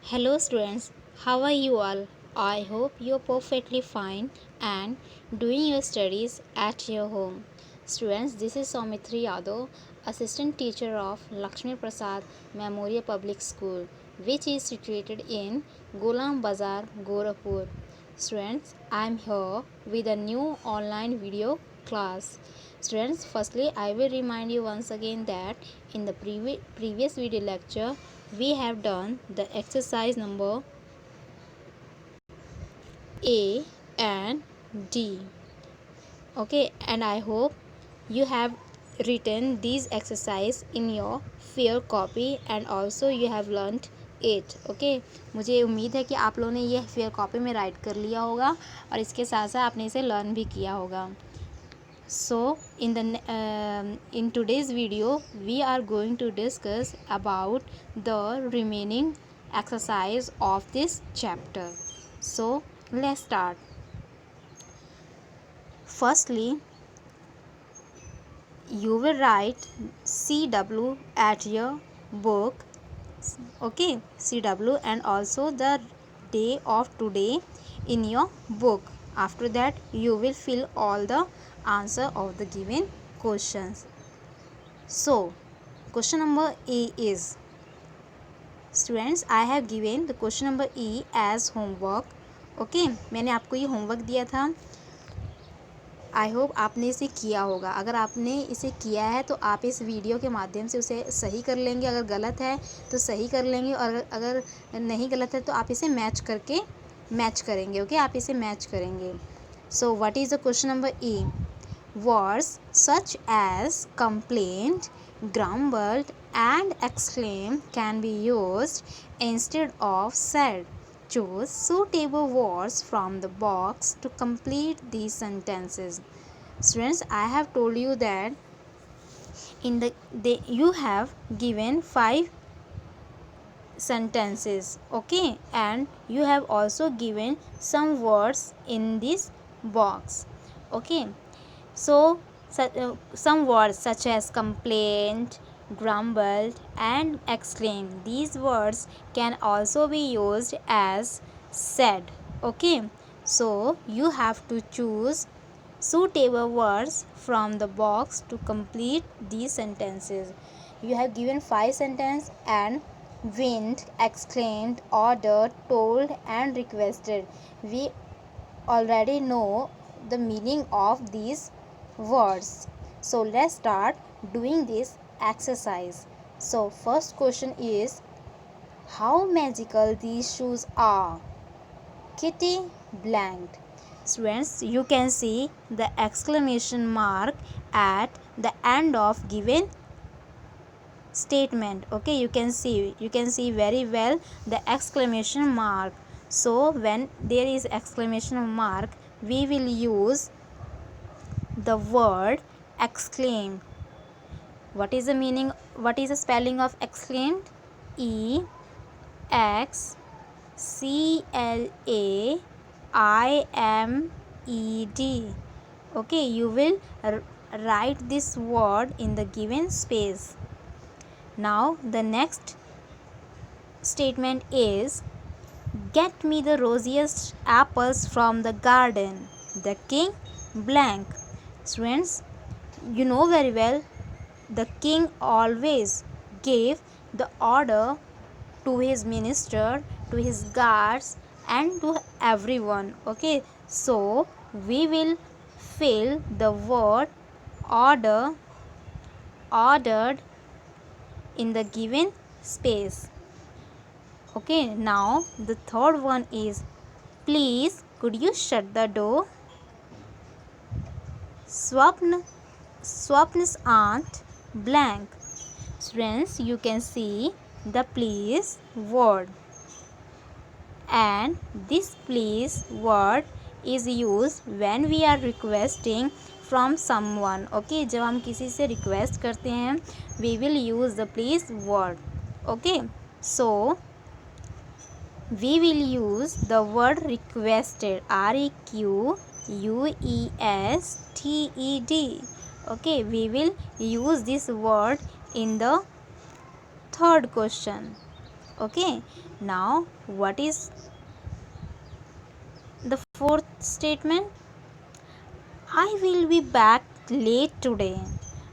Hello students, how are you all? I hope you're perfectly fine and doing your studies at your home. Students, this is Saumitri Yadav, Assistant Teacher of Lakshmi Prasad Memorial Public School, which is situated in Gulam Bazar, Gorakhpur. Students, I am here with a new online video class. Students, firstly, I will remind you once again that in the previous video lecture, we have done the exercise number A and D. Okay, and I hope you have written these exercise in your fair copy and also you have learnt it. Okay, मुझे उम्मीद है कि आप लोगों ने ये fair copy में right कर लिया होगा और इसके साथ साथ आपने इसे लर्न भी किया होगा. So in today's video we are going to discuss about the remaining exercise of this chapter. So let's start. Firstly, you will write CW at your book. Okay, CW and also the day of today in your book. After that you will fill all the answer of the given questions. So question number A is, students, I have given the question number E as homework. Okay, मैंने आपको ये homework दिया था. I hope आपने इसे किया होगा. अगर आपने इसे किया है तो आप इस वीडियो के माध्यम से उसे सही कर लेंगे. अगर गलत है तो सही कर लेंगे और अगर नहीं गलत है तो आप इसे मैच करेंगे. ओके, आप इसे मैच करेंगे. So what is the question number E? Words such as complained, grumbled and exclaimed can be used instead of said. Choose suitable words from the box to complete these sentences. Students, I have told you that you have given 5 sentences. Okay, and you have also given some words in this box. Okay, so some words such as complained, grumbled and exclaimed, these words can also be used as said. Okay, so you have to choose suitable words from the box to complete these sentences. You have given 5 sentences and wind, exclaimed, ordered, told and requested. We already know the meaning of these words. So let's start doing this exercise. So first question is, how magical these shoes are? Kitty blanked. Students, you can see the exclamation mark at the end of given statement. Okay, you can see very well the exclamation mark. So when there is exclamation mark, we will use the word exclaim. What is the spelling of exclaimed? E X C L A I M E D. Okay, you will write this word in the given space. Now the next statement is, get me the rosiest apples from the garden. The king blank. Students, you know very well the king always gave the order to his minister, to his guards and to everyone. Okay, so we will fill the word ordered in the given space. Okay, now the third one is, please could you shut the door? Swapna's aunt blank. Students, you can see the please word, and this please word is used when we are requesting from someone. Okay, जब हम किसी से request करते हैं we will use the please word. Okay, so we will use the word requested, REQUESTED. Okay, we will use this word in the third question. Okay, now what is the fourth statement? I will be back late today.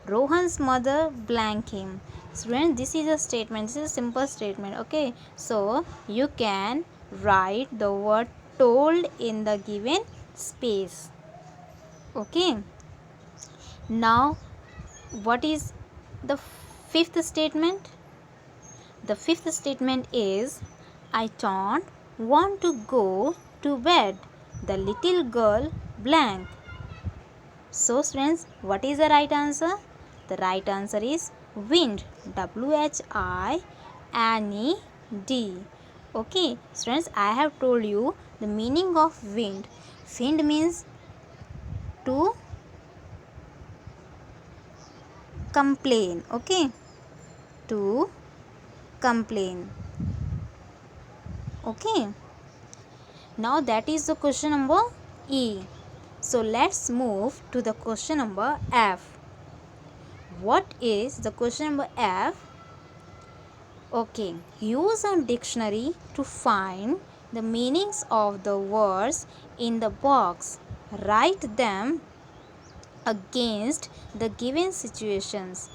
Rohan's mother blank him. Students, this is a statement. This is a simple statement. Okay, so you can write the word told in the given space. Okay, now what is the fifth statement? The fifth statement is I don't want to go to bed. The little girl blank. So students, what is the right answer? The right answer is wind. W-H-I-N-E-D. Okay, students, I have told you the meaning of wind. Wind means to complain. Okay, to complain. Okay, now that is the question number E. So let's move to the question number F. What is the question number F? Okay, use a dictionary to find the meanings of the words in the box. Write them against the given situations.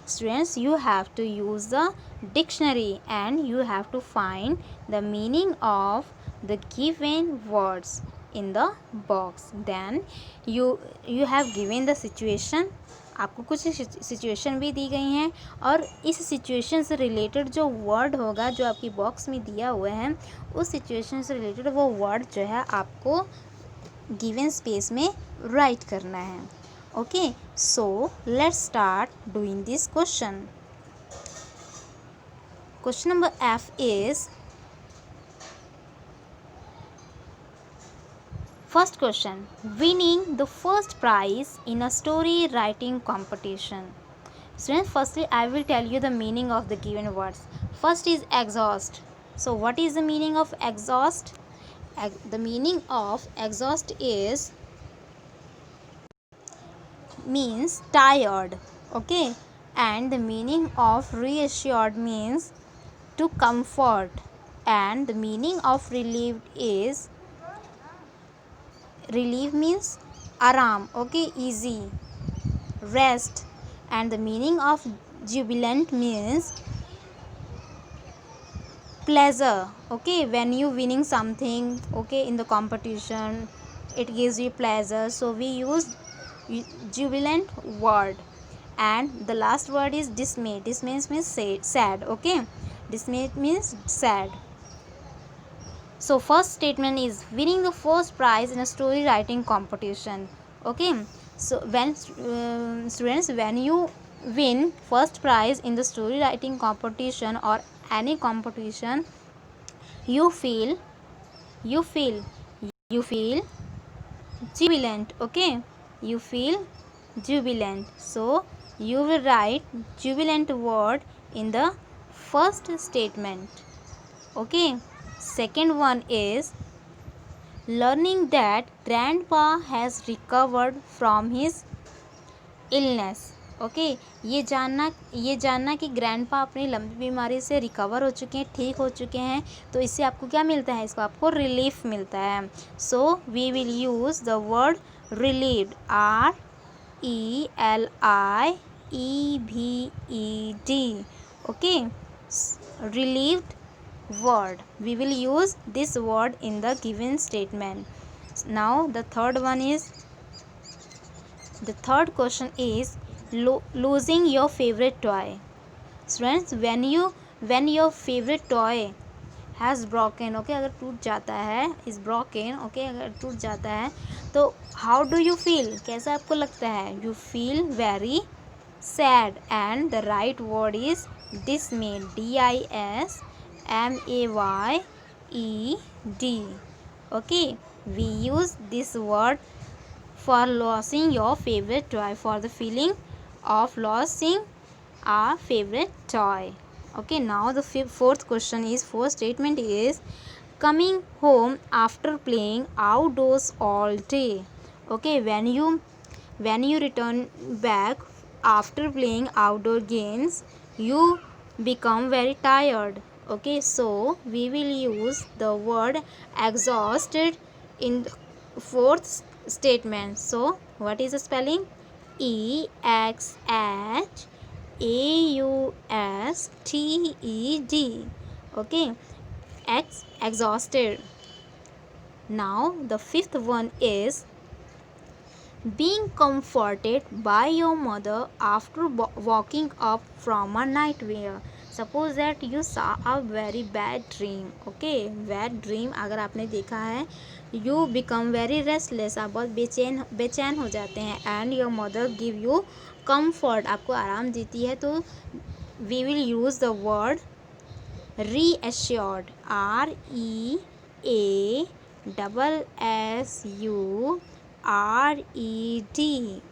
Students, you have to use the dictionary and you have to find the meaning of the given words in the box. Then you have given the situation. आपको कुछ situation भी दी गई हैं और इस situation से related जो word होगा जो आपकी बॉक्स में दिया हुआ है उस सिचुएशन से रिलेटेड वो वर्ड जो है आपको गिवन स्पेस में राइट करना है. Okay, so let's start doing this question. Question number F is, first question, winning the first prize in a story writing competition. Students, firstly I will tell you the meaning of the given words. First is exhaust. So what is the meaning of exhaust? The meaning of exhaust is means tired. Okay, and the meaning of reassured means to comfort, and the meaning of relieved is relief means aram. Okay, easy, rest, and the meaning of jubilant means pleasure. Okay, when you winning something, okay, in the competition it gives you pleasure, so we use jubilant word. And the last word is dismay. Dismay means sad. Okay, dismay means sad. So first statement is winning the first prize in a story writing competition. Okay, so when students, when you win first prize in the story writing competition or any competition, you feel jubilant. Okay, you feel jubilant, so you will write jubilant word in the first statement. Okay, second one is learning that grandpa has recovered from his illness. Okay, ये जानना कि grandpa अपनी लंबी बीमारी से recover हो चुके हैं, ठीक हो चुके हैं, तो इससे आपको क्या मिलता है? इसको आपको रिलीफ मिलता है. So we will use the word relieved. RELIEVED. Okay, relieved word. We will use this word in the given statement. Now the third question is losing your favorite toy. Students, when your favorite toy has broken, okay, अगर टूट जाता है, is broken, okay, अगर टूट जाता है तो how do you feel? कैसा आपको लगता है? You feel very sad, and the right word is dismayed. DISMAYED. Okay, we use this word for losing your favorite toy, for the feeling of losing our favorite toy. Okay, now the fourth statement is coming home after playing outdoors all day. Okay, when you return back after playing outdoor games, you become very tired. Okay, so we will use the word exhausted in the fourth statement. So what is the spelling? EXHAUSTED. Okay, exhausted. Now the fifth one is being comforted by your mother after waking up from a nightmare. Suppose that you saw a very bad dream. Okay, bad dream अगर आपने देखा है, you become very restless, आप बहुत बेचैन हो जाते हैं, and your mother give you comfort, आपको आराम देती है, तो we will use the word reassured. REASSURED.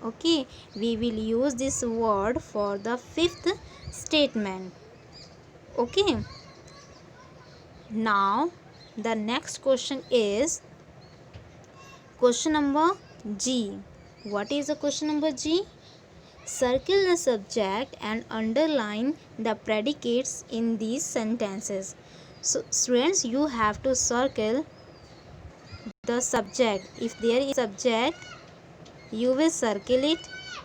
Okay, we will use this word for the fifth statement. Okay, now the next question is question number G. What is the question number G? Circle the subject and underline the predicates in these sentences. So students, you have to circle the subject. If there is subject, you will circle it,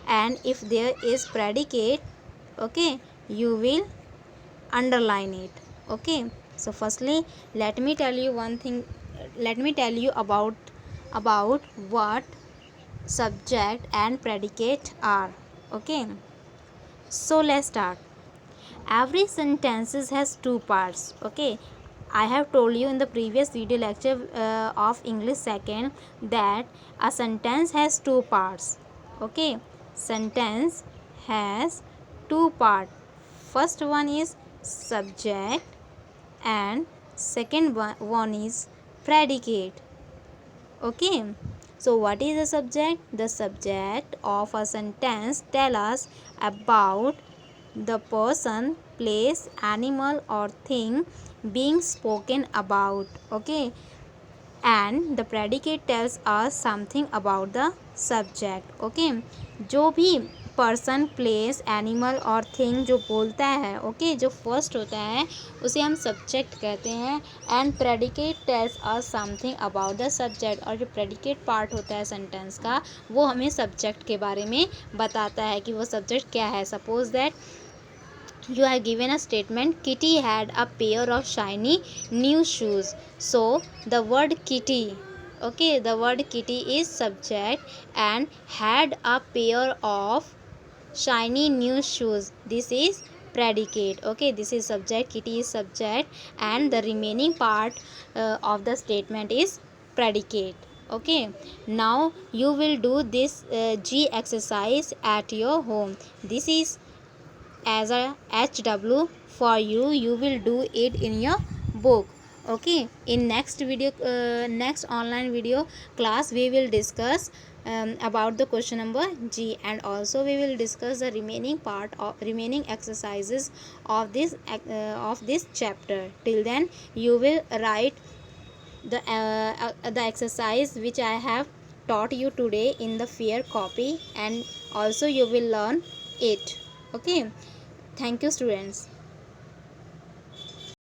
and if there is predicate, okay, you will underline it. Okay, so firstly, let me tell you one thing. Let me tell you about what subject and predicate are. Okay, so let's start. Every sentence has two parts. Okay, I have told you in the previous video lecture of English second that a sentence has two parts. Okay, sentence has two parts. First one is subject and second one is predicate. Okay, so what is the subject? The subject of a sentence tell us about the person, place, animal or thing being spoken about. Okay, and the predicate tells us something about the subject. Okay, जो भी person, place, animal और thing जो बोलता है, okay, जो first होता है उसे हम सब्जेक्ट कहते हैं, and predicate tells us something about the subject, और जो प्रेडिकेट पार्ट होता है सेंटेंस का वो हमें सब्जेक्ट के बारे में बताता है कि वो सब्जेक्ट क्या है. Suppose that you are given a statement, Kitty had a pair of shiny new shoes. So the word kitty, okay, the word kitty is subject and had a pair of shiny new shoes, this is predicate. Okay, this is subject, kitty is subject, and the remaining part of the statement is predicate. Okay, now you will do this G exercise at your home. This is as a HW for you, you will do it in your book. Okay, in next video, next online video class, we will discuss about the question number G, and also we will discuss the remaining part of remaining exercises of this chapter. Till then, you will write the exercise which I have taught you today in the fair copy, and also you will learn it. Okay, thank you students.